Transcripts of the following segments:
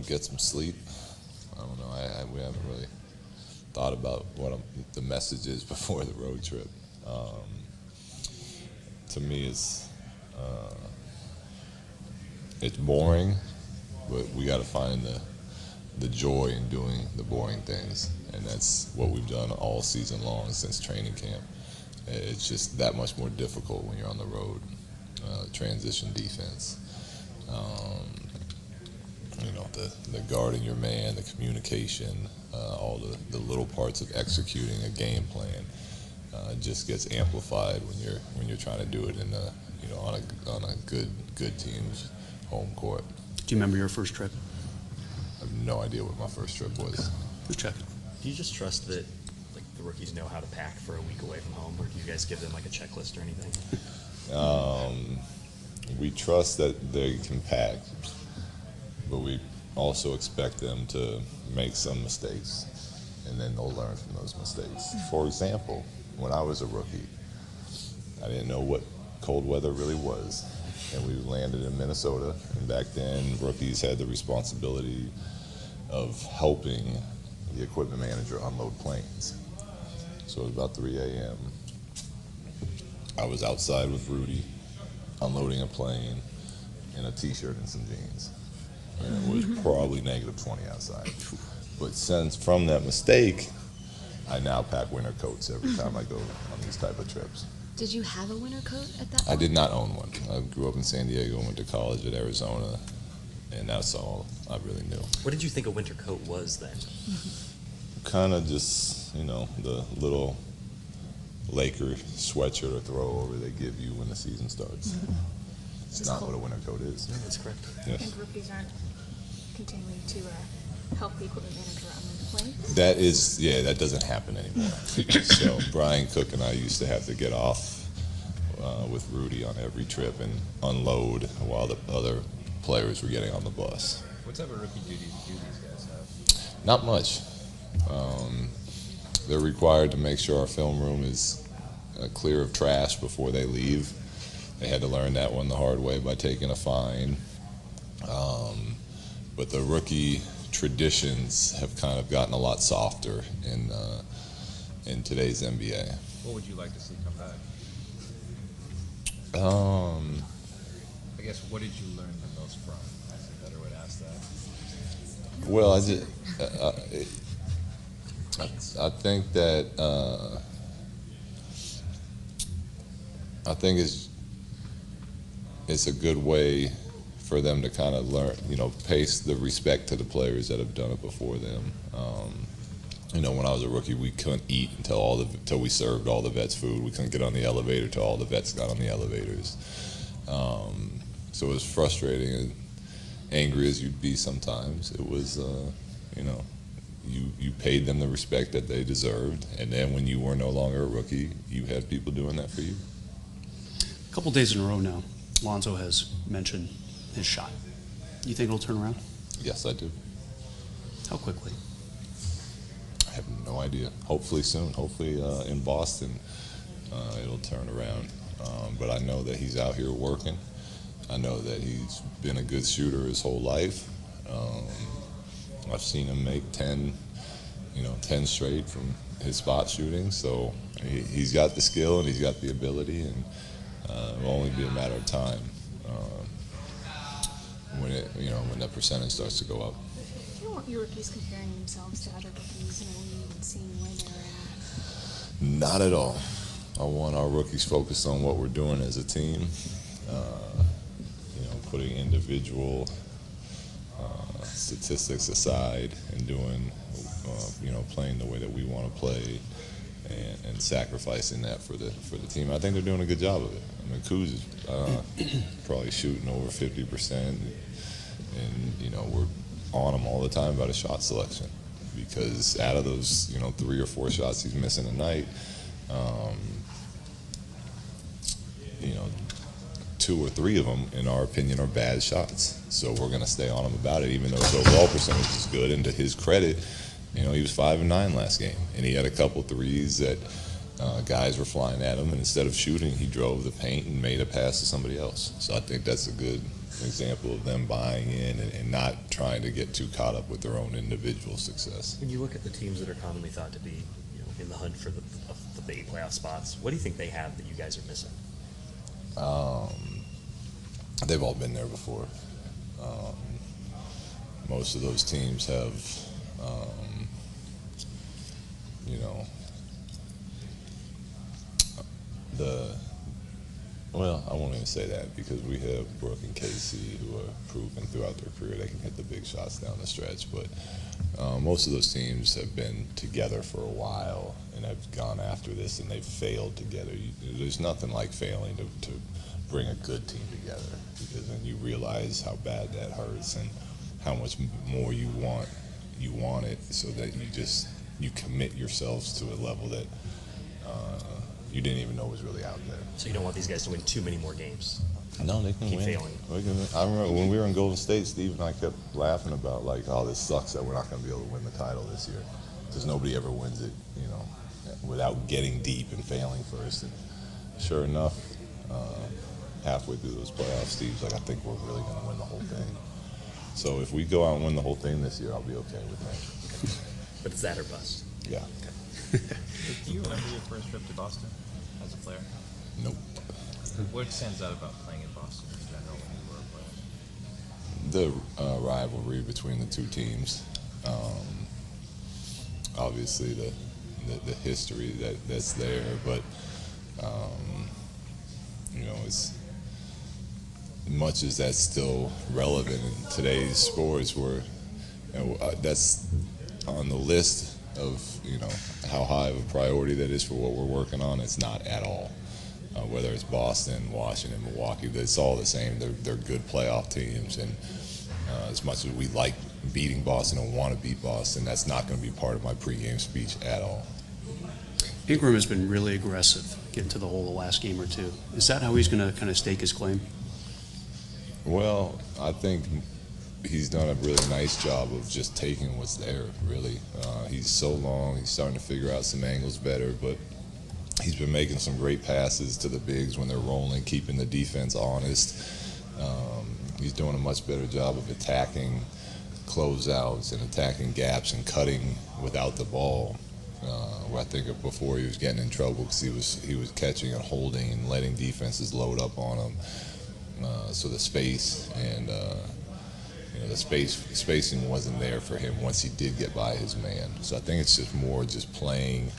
Get some sleep. I don't know. We haven't really thought about what the message is before the road trip. To me, it's boring, but we got to find the joy in doing the boring things, and that's what we've done all season long since training camp. It's just that much more difficult when you're on the road. Transition defense, the guarding your man, the communication, all the little parts of executing a game plan just gets amplified when you're trying to do it on a good team's home court. Do you remember your first trip? I have no idea what my first trip was. Just checking. Do you just trust that the rookies know how to pack for a week away from home, or do you guys give them like a checklist or anything? We trust that they can pack, but we also expect them to make some mistakes, and then they'll learn from those mistakes. For example, when I was a rookie, I didn't know what cold weather really was, and we landed in Minnesota, and back then rookies had the responsibility of helping the equipment manager unload planes. So it was about 3 a.m. I was outside with Rudy, unloading a plane in a t-shirt and some jeans. And it was probably -20 outside. But since from that mistake, I now pack winter coats every time I go on these type of trips. Did you have a winter coat at that point? I did not own one. I grew up in San Diego and went to college at Arizona, and that's all I really knew. What did you think a winter coat was then? Kind of just, the little Laker sweatshirt or throwover they give you when the season starts. It's not what a winter coat is. No, that's correct. Yes. And rookies aren't continuing to help the equipment manager on the planes? That doesn't happen anymore. So Brian Cook and I used to have to get off with Rudy on every trip and unload while the other players were getting on the bus. What type of rookie duties do these guys have? Not much. They're required to make sure our film room is clear of trash before they leave. They had to learn that one the hard way by taking a fine. But the rookie traditions have kind of gotten a lot softer in today's NBA. What would you like to see come back? I guess, what did you learn the most from? That's a better way to ask that. Well, I think that it's a good way for them to kind of learn, pace the respect to the players that have done it before them. When I was a rookie, we couldn't eat until we served all the vets food. We couldn't get on the elevator till all the vets got on the elevators. So it was frustrating and angry as you'd be sometimes. It was, you paid them the respect that they deserved, and then when you were no longer a rookie, you had people doing that for you. A couple days in a row now, Lonzo has mentioned his shot. You think it'll turn around? Yes, I do. How quickly? I have no idea. Hopefully soon. Hopefully in Boston it'll turn around. But I know that he's out here working. I know that he's been a good shooter his whole life. I've seen him make 10 straight from his spot shooting. So he's got the skill and he's got the ability, and it'll only be a matter of time when that percentage starts to go up. You don't want your rookies comparing themselves to other rookies in the league and seeing where they're at. Not at all. I want our rookies focused on what we're doing as a team. Putting individual statistics aside and doing, playing the way that we want to play, and sacrificing that for the team. I think they're doing a good job of it. I mean, Kuz is probably shooting over 50%, and we're on him all the time about his shot selection, because out of those 3 or 4 shots he's missing a night, 2 or 3 of them, in our opinion, are bad shots. So we're going to stay on him about it, even though his overall percentage is good. And to his credit, he was 5 and 9 last game, and he had a couple threes that guys were flying at him, and instead of shooting, he drove the paint and made a pass to somebody else. So I think that's a good an example of them buying in and not trying to get too caught up with their own individual success. When you look at the teams that are commonly thought to be, in the hunt for the 8 playoff spots, what do you think they have that you guys are missing? They've all been there before. Most of those teams have, I won't even say that because we have Brooke and Casey who are proven throughout their career they can hit the big shots down the stretch. But most of those teams have been together for a while and have gone after this and they've failed together. There's nothing like failing to bring a good team together, because then you realize how bad that hurts and how much more you want it, so that you commit yourselves to a level that you didn't even know was really out there. So you don't want these guys to win too many more games. No, they can Keep win. failing. I remember when we were in Golden State, Steve and I kept laughing about like, oh, this sucks that we're not going to be able to win the title this year, because nobody ever wins it, without getting deep and failing first. And sure enough, halfway through those playoffs, Steve's like, I think we're really going to win the whole thing. So if we go out and win the whole thing this year, I'll be okay with that. But it's that or bust. Yeah. Do you remember your first trip to Boston as a player? Nope. What stands out about playing in Boston in general when you were a player? The rivalry between the two teams. Obviously, the history that's there, but as much as that's still relevant in today's sports, where that's on the list of how high of a priority that is for what we're working on. It's not at all. Whether it's Boston, Washington, Milwaukee, it's all the same. They're good playoff teams, and as much as we like beating Boston and want to beat Boston, that's not going to be part of my pregame speech at all. Ingram has been really aggressive getting to the hole the last game or two. Is that how he's going to kind of stake his claim? Well, I think he's done a really nice job of just taking what's there, really. He's so long. He's starting to figure out some angles better, but he's been making some great passes to the bigs when they're rolling, keeping the defense honest. He's doing a much better job of attacking closeouts and attacking gaps and cutting without the ball. Where I think before he was getting in trouble because he was catching and holding and letting defenses load up on him. So the space and the spacing wasn't there for him once he did get by his man. So I think it's just more playing,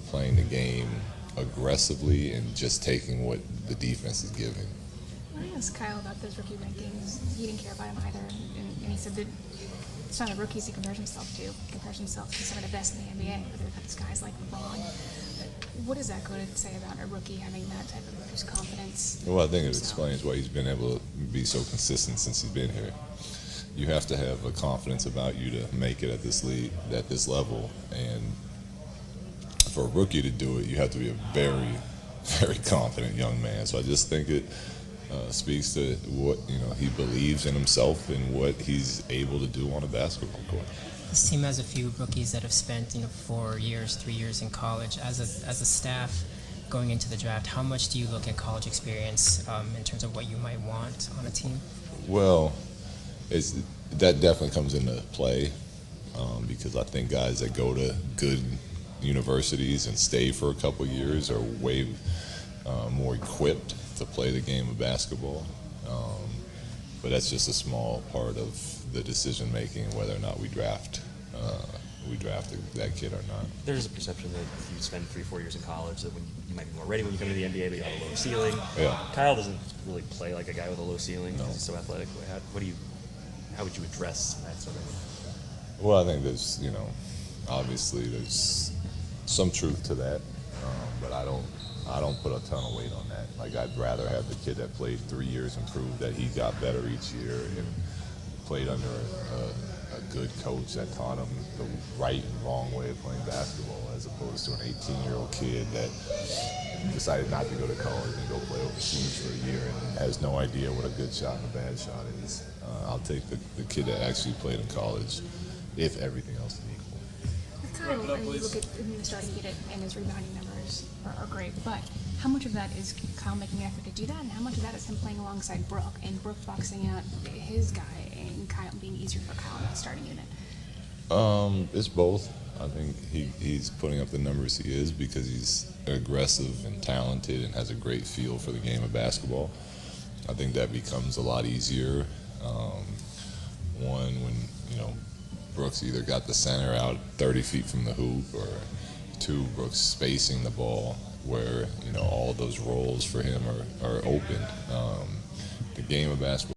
playing the game aggressively and just taking what the defense is giving. I asked Kyle about those rookie rankings. He didn't care about them either, and he said that it's not the rookies he compares himself to. He compares himself to some of the best in the NBA, whether it's guys like LeBron. What does that go to say about a rookie having that type of just confidence? Well, I think it explains why he's been able to be so consistent since he's been here. You have to have a confidence about you to make it at this league, at this level, and for a rookie to do it, you have to be a very, very confident young man. So I just think it speaks to what he believes in himself and what he's able to do on a basketball court. This team has a few rookies that have spent 4 years, 3 years in college. As a staff going into the draft, how much do you look at college experience in terms of what you might want on a team? Well, that definitely comes into play because I think guys that go to good universities and stay for a couple years are way more equipped to play the game of basketball. But that's just a small part of the decision making whether or not we draft that kid or not. There's a perception that if you spend 3-4 years in college, that when you might be more ready when you come to the NBA, but you have a low ceiling. Yeah. Kyle doesn't really play like a guy with a low ceiling. No. He's so athletic. How would you address that sort of? Well, I think there's obviously there's some truth to that, but I don't put a ton of weight on that. Like, I'd rather have the kid that played 3 years and proved that he got better each year and played under a good coach that taught him the right and wrong way of playing basketball, as opposed to an 18-year-old kid that decided not to go to college and go play overseas for a year and has no idea what a good shot and a bad shot is. I'll take the kid that actually played in college if everything else is equal. With Kyle, when you look at him starting to get it and his rebounding numbers, numbers are great, but how much of that is Kyle making an effort to do that, and how much of that is him playing alongside Brooke, and Brooke boxing out his guy, and Kyle being easier for Kyle in that starting unit? It's both. I think he's putting up the numbers he is because he's aggressive and talented and has a great feel for the game of basketball. I think that becomes a lot easier. One, when Brooks either got the center out 30 feet from the hoop, or two, Brooks spacing the ball where all those roles for him are open. The game of basketball